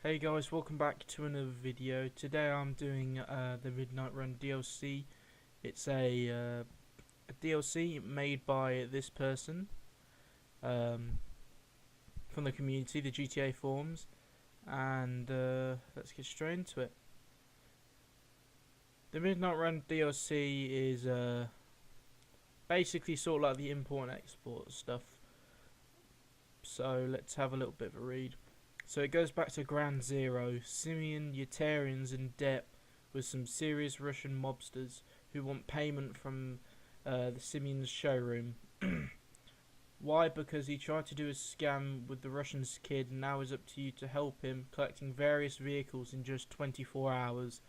Hey guys, welcome back to another video. Today I'm doing the Midnight Run DLC. It's a DLC made by this person from the community, the GTA forums, and let's get straight into it. The Midnight Run DLC is basically sort of like the import and export stuff. So let's have a little bit of a read. So it goes back to Ground Zero. Simeon Yetarian's in debt with some serious Russian mobsters who want payment from the Simeon's showroom. Why? Because he tried to do a scam with the Russian's kid, and now it's up to you to help him, collecting various vehicles in just 24 hours.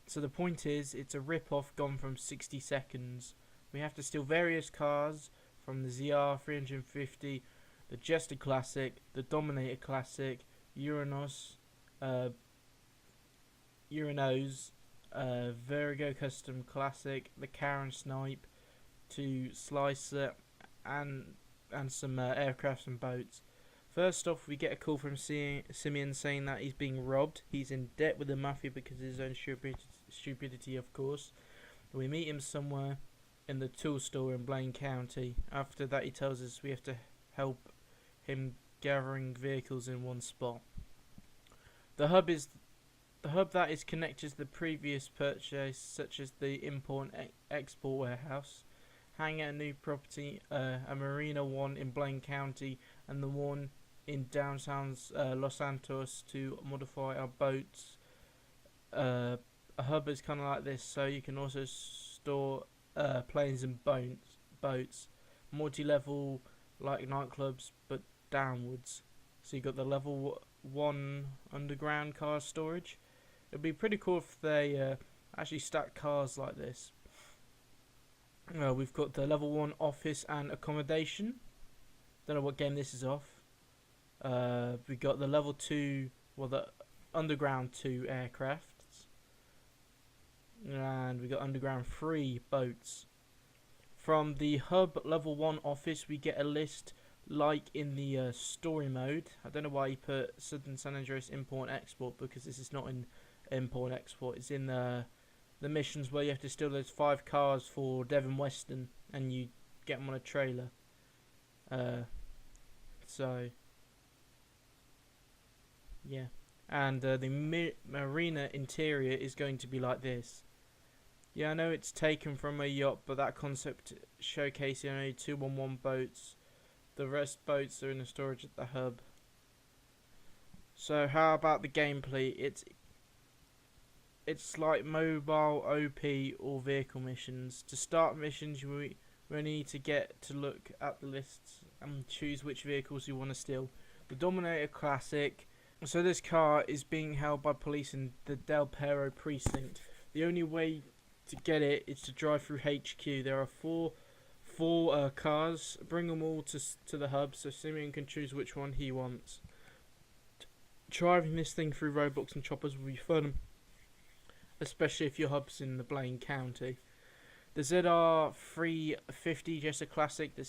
So the point is, it's a rip-off gone from 60 seconds. We have to steal various cars from the ZR 350, the Jester Classic, the Dominator Classic, Uranos, Virgo Custom Classic, the Karen Snipe, to Slicer, and some aircrafts and boats. First off, we get a call from Simeon saying that he's being robbed. He's in debt with the mafia because of his own stupidity, of course. We meet him somewhere in the tool store in Blaine County. After that, he tells us we have to help him gathering vehicles in one spot. The hub that is connected to the previous purchase, such as the import and export warehouse, hangar, new property, a Marina 1 in Blaine County, and the one in downtown Los Santos to modify our boats. A hub is kind of like this, so you can also store planes and boats, multi-level like nightclubs, but downwards. So you got the level 1 underground car storage. It'd be pretty cool if they actually stack cars like this. We've got the level 1 office and accommodation. Don't know what game this is off. We got the level 2, well, the underground 2 aircrafts, and we got underground 3 boats. From the hub level 1 office, we get a list like in the story mode. I don't know why you put Southern San Andreas import and export, because this is not in import and export. It's in the missions where you have to steal those 5 cars for Devon Weston and you get them on a trailer. So yeah, and the marina interior is going to be like this. Yeah, I know it's taken from a yacht, but that concept showcasing only 211 boats. The rest boats are in the storage at the hub. So how about the gameplay? It's like mobile OP or vehicle missions. To start missions, we need to get to look at the lists and choose which vehicles you want to steal. The Dominator Classic. So this car is being held by police in the Del Perro precinct. The only way to get it is to drive through HQ. There are four cars. Bring them all to the hub so Simeon can choose which one he wants. Driving this thing through roadblocks and choppers will be fun, especially if your hub's in the Blaine County. The ZR 350 Jester Classic, the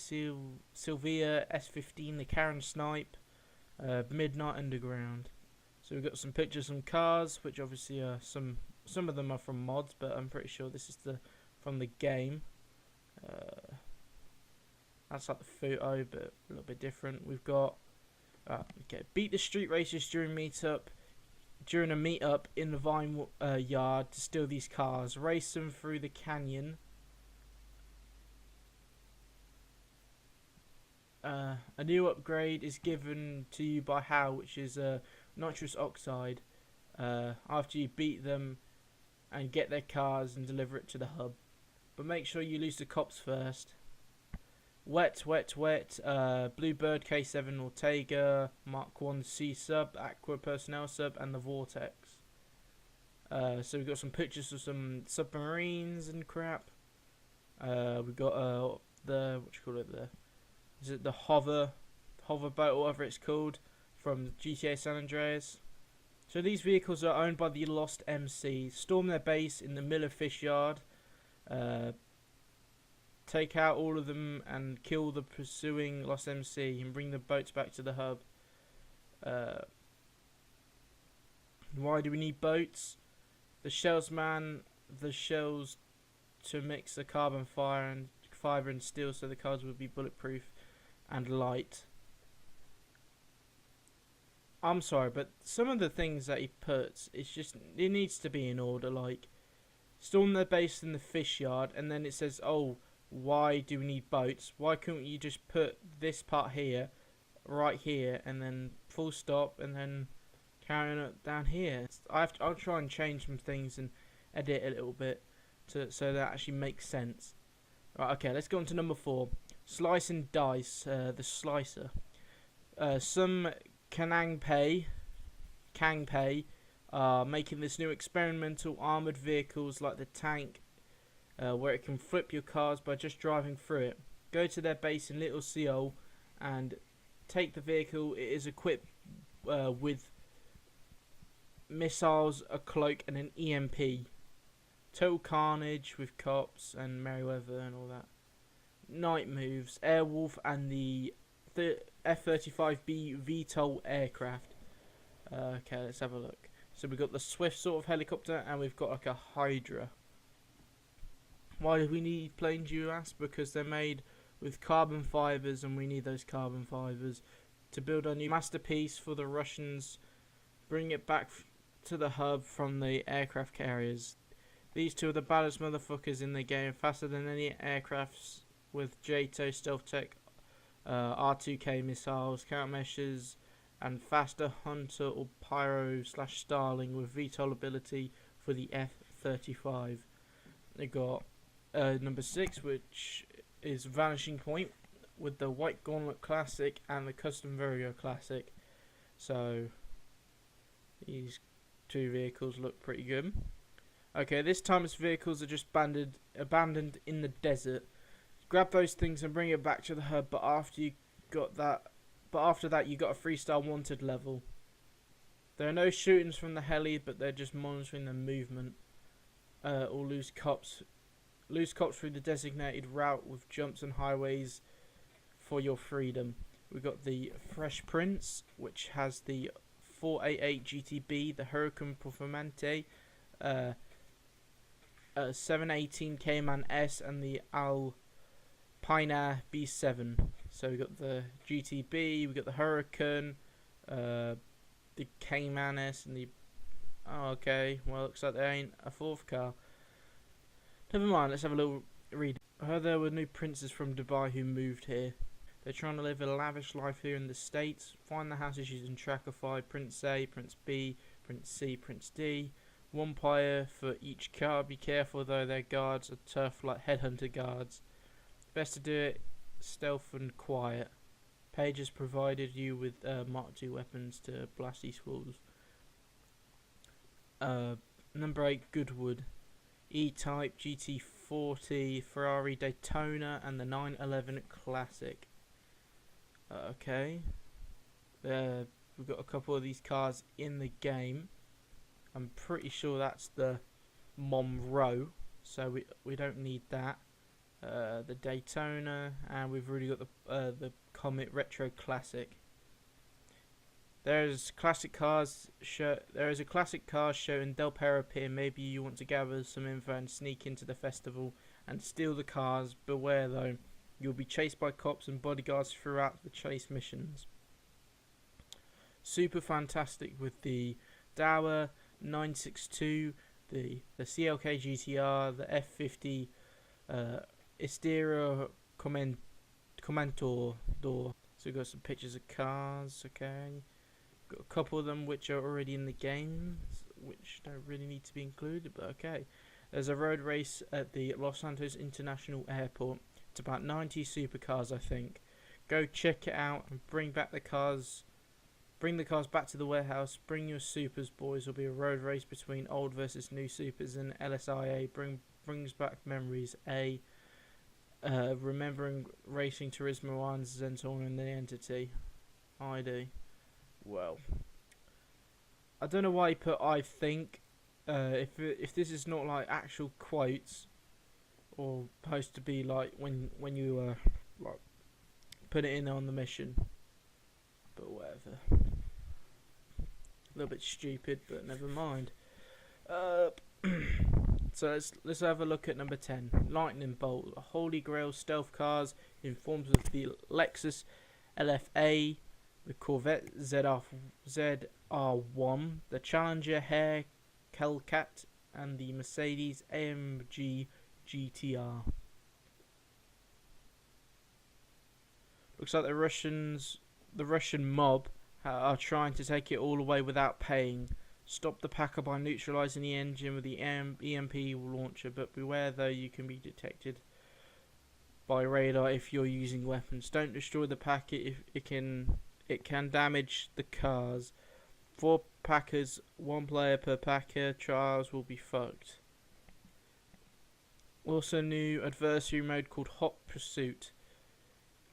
Sylvia S15, the Karen Snipe, Midnight Underground. So we've got some pictures, some cars, which obviously are some of them are from mods, but I'm pretty sure this is from the game. That's like the photo, but a little bit different. We've got beat the street racers during a meetup in the Vine yard to steal these cars. Race them through the canyon. A new upgrade is given to you by Hal, which is nitrous oxide. After you beat them and get their cars and deliver it to the hub. But make sure you lose the cops first. Wet. Bluebird K7 Ortega, Mark 1 C sub, Aqua Personnel sub, and the Vortex. So we've got some pictures of some submarines and crap. We've got is it the hover boat, or whatever it's called, from GTA San Andreas. So these vehicles are owned by the Lost MC. Storm their base in the Miller Fish Yard. Take out all of them and kill the pursuing Lost MC and bring the boats back to the hub. Why do we need boats? The shells, man. The shells to mix the carbon fiber and steel, so the cars would be bulletproof and light. I'm sorry, but some of the things that he puts, it's just, it needs to be in order. Like, storm their base in the fish yard, and then it says, oh, why do we need boats? Why couldn't you just put this part here, right here, and then full stop, and then carrying it down here? I'll try and change some things and edit a little bit so that actually makes sense. Right, okay, let's go on to number 4. Slice and dice, the slicer. Some Kangpei are making this new experimental armoured vehicles like the tank, where it can flip your cars by just driving through it. Go to their base in Little Seoul and take the vehicle. It is equipped with missiles, a cloak, and an EMP. Total carnage with cops and Merryweather and all that. Night moves, Airwolf, and the F-35B VTOL aircraft. Okay, let's have a look. So we've got the Swift sort of helicopter, and we've got like a Hydra. Why do we need planes, you ask? Because they're made with carbon fibers, and we need those carbon fibers to build our new masterpiece for the Russians. Bring it back to the hub from the aircraft carriers. These two are the baddest motherfuckers in the game, faster than any aircrafts with JATO stealth tech, R2K missiles, countermeasures, and faster Hunter or Pyro/Starling with VTOL ability for the F-35. They got number 6, which is Vanishing Point with the White Gauntlet Classic and the Custom Virgo Classic. So these two vehicles look pretty good. Okay, this time its vehicles are just abandoned in the desert. Grab those things and bring it back to the hub. But after that, you got a 3-star wanted level. There are no shootings from the heli, but they're just monitoring the movement. Or lose cops through the designated route with jumps and highways for your freedom. We've got the Fresh Prince, which has the 488 GTB, the Hurricane Performante, 718 Cayman S, and the Alpina B7. So we got the GTB, we got the Hurricane, the Cayman S, and the... Oh, okay, well, looks like there ain't a fourth car. Never mind, let's have a little read. I heard there were new princes from Dubai who moved here. They're trying to live a lavish life here in the States. Find the houses using Trackify, Prince A, Prince B, Prince C, Prince D. One player for each car. Be careful though, their guards are tough like headhunter guards. Best to do it stealth and quiet. Page has provided you with Mark II weapons to blast these walls. Number 8, Goodwood. E-Type, GT40, Ferrari Daytona, and the 911 Classic. Okay. We've got a couple of these cars in the game. I'm pretty sure that's the Monroe, so we don't need that. The Daytona, and we've already got the Comet Retro Classic. There is a classic car show in Del Perro Pier. Maybe you want to gather some info and sneak into the festival and steal the cars. Beware though, you'll be chased by cops and bodyguards throughout the chase missions. Super fantastic with the Dower 962, the CLK GTR, the F50 Istera Commentor door. So we've got some pictures of cars, okay. Got a couple of them which are already in the game, which don't really need to be included, but okay. There's a road race at the Los Santos International Airport. It's about 90 supercars, I think. Go check it out and bring the cars back to the warehouse. Bring your supers, boys. There'll be a road race between old versus new supers, and LSIA brings back memories. Remembering Racing Turismo and Zentorn and the Entity. I do. Well, I don't know why he put I think. If this is not like actual quotes, or supposed to be like when you like put it in on the mission, but whatever. A little bit stupid, but never mind. So let's have a look at number 10. Lightning Bolt, Holy Grail stealth cars in forms of the Lexus LFA, the Corvette ZR1, the Challenger Hellcat, and the Mercedes AMG GTR. Looks like the Russian mob are trying to take it all away without paying. Stop the packer by neutralizing the engine with the EMP launcher, but beware though, you can be detected by radar if you're using weapons. Don't destroy the packet if it can damage the cars. 4 packers, 1 player per packer. Trials will be fucked. Also new adversary mode called Hot Pursuit.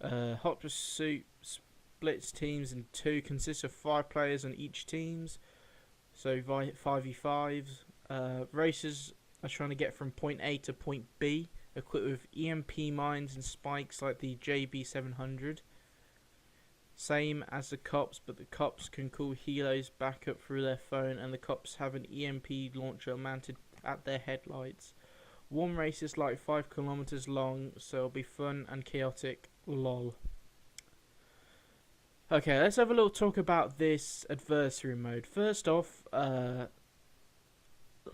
Hot Pursuit splits teams in 2, consists of 5 players on each teams. So 5v5s. Racers are trying to get from point A to point B, equipped with EMP mines and spikes like the JB700. Same as the cops, but the cops can call helos back up through their phone, and the cops have an EMP launcher mounted at their headlights. One race is like 5 kilometers long, so it'll be fun and chaotic. Lol. Okay, let's have a little talk about this adversary mode. First off,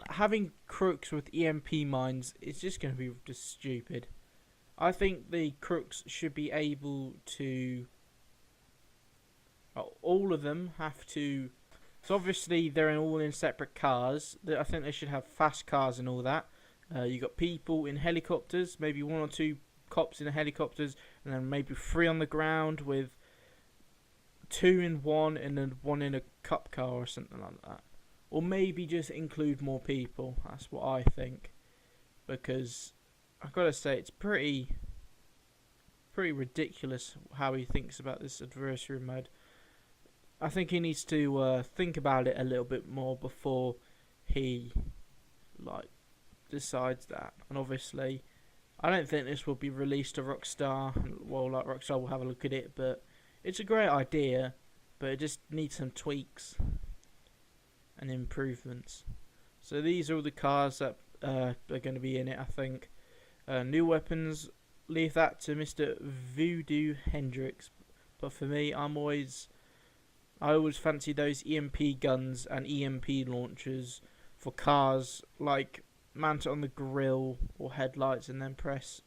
having crooks with EMP mines is just going to be just stupid. I think the crooks should be able to... all of them have to... So obviously they're all in separate cars. I think they should have fast cars and all that. You got people in helicopters, maybe 1 or 2 cops in the helicopters, and then maybe 3 on the ground with 2 in one and then 1 in a cop car or something like that. Or maybe just include more people. That's what I think. Because I've got to say, it's pretty ridiculous how he thinks about this adversary mode. I think he needs to think about it a little bit more before he decides that. And obviously, I don't think this will be released to Rockstar. Well, Rockstar will have a look at it, but it's a great idea, but it just needs some tweaks and improvements. So these are all the cars that are going to be in it, I think. New weapons, leave that to Mr. Voodoo Hendrix. But for me, I always fancy those EMP guns and EMP launchers for cars, like mount it on the grille or headlights and then press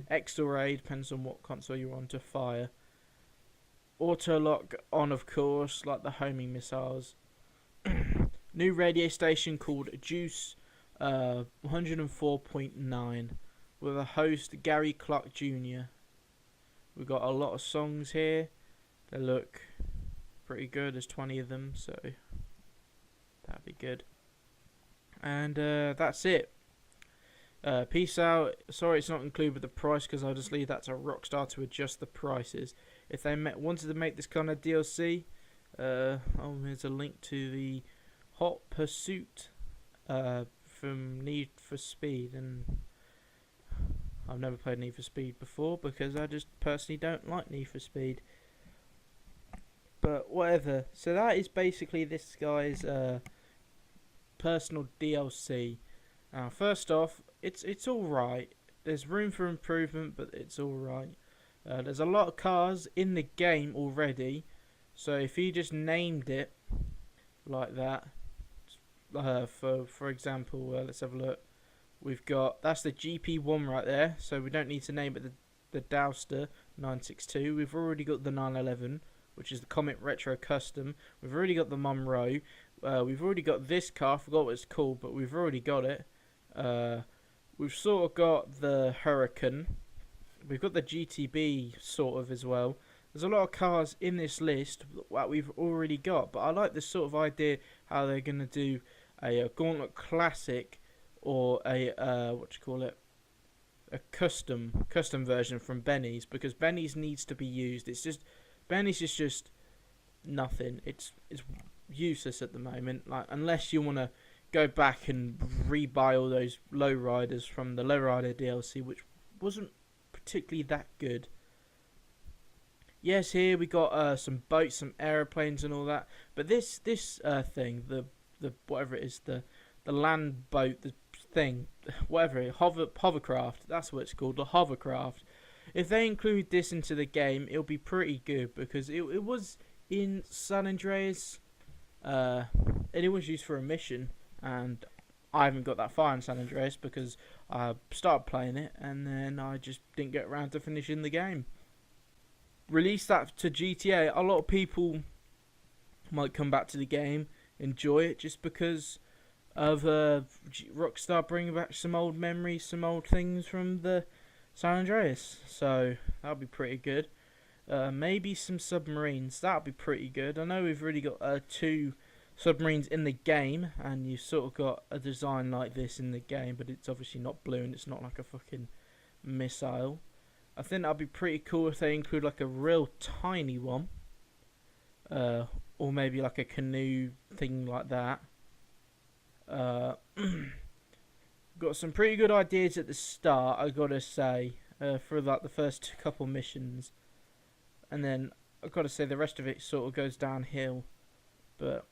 X or A, depends on what console you're on, to fire. Auto lock on, of course, like the homing missiles. New radio station called Juice 104.9 with a host Gary Clark Jr. We've got a lot of songs here. They look pretty good. There's 20 of them, so that'd be good. And that's it. Peace out. Sorry it's not included with the price, because I'll just leave that to Rockstar to adjust the prices. If they wanted to make this kind of DLC, here's a link to the Hot Pursuit from Need for Speed, and I've never played Need for Speed before because I just personally don't like Need for Speed. But whatever. So that is basically this guy's personal DLC. First off, it's all right. There's room for improvement, but it's all right. There's a lot of cars in the game already, so if you just named it like that, for example, let's have a look. We've got, that's the GP1 right there, so we don't need to name it the Dowster 962. We've already got the 911, which is the Comet Retro Custom. We've already got the Monroe. We've already got this car. I forgot what it's called, but we've already got it. We've sort of got the Hurricane. We've got the GTB sort of as well. There's a lot of cars in this list that we've already got, but I like this sort of idea how they're going to do a Gauntlet Classic or a a custom version from Benny's, because Benny's needs to be used. It's just Benny's is just nothing. It's useless at the moment. Like, unless you want to go back and rebuy all those lowriders from the lowrider DLC, which wasn't particularly that good. yes, here we got some boats, some aeroplanes, and all that. But this thing, the whatever it is, the land boat, the thing, whatever it, hovercraft. That's what it's called, the hovercraft. If they include this into the game, it'll be pretty good because it was in San Andreas, and it was used for a mission, and I haven't got that far in San Andreas because I started playing it and then I just didn't get around to finishing the game. Release that to GTA, a lot of people might come back to the game, enjoy it just because of Rockstar bringing back some old memories, some old things from the San Andreas. So that'll be pretty good. Maybe some submarines, that'll be pretty good. I know we've already got 2 submarines in the game, and you've sort of got a design like this in the game, but it's obviously not blue and it's not like a fucking missile. I think that'd be pretty cool if they include like a real tiny one, or maybe like a canoe thing like that. Got some pretty good ideas at the start, I gotta say, for like the first couple missions, and then I gotta say the rest of it sort of goes downhill. But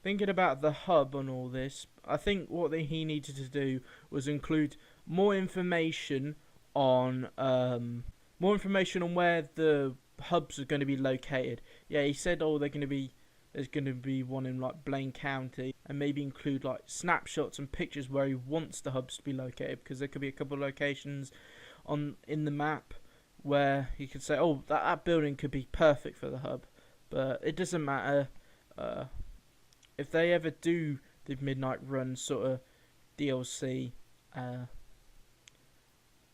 thinking about the hub and all this, I think what he needed to do was include more information on where the hubs are going to be located. Yeah, he said, oh, there's going to be one in like Blaine County, and maybe include like snapshots and pictures where he wants the hubs to be located, because there could be a couple of locations in the map where he could say, oh, that building could be perfect for the hub. But it doesn't matter. If they ever do the Midnight Run sort of DLC,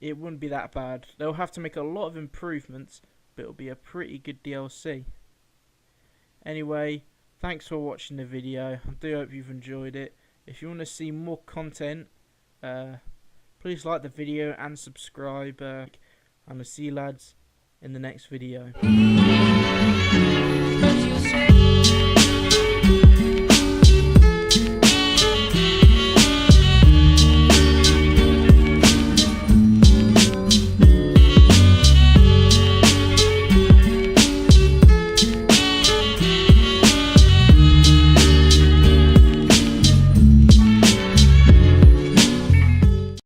it wouldn't be that bad. They'll have to make a lot of improvements, but it'll be a pretty good DLC. Anyway, thanks for watching the video. I do hope you've enjoyed it. If you want to see more content, please like the video and subscribe. And I'll see you lads in the next video.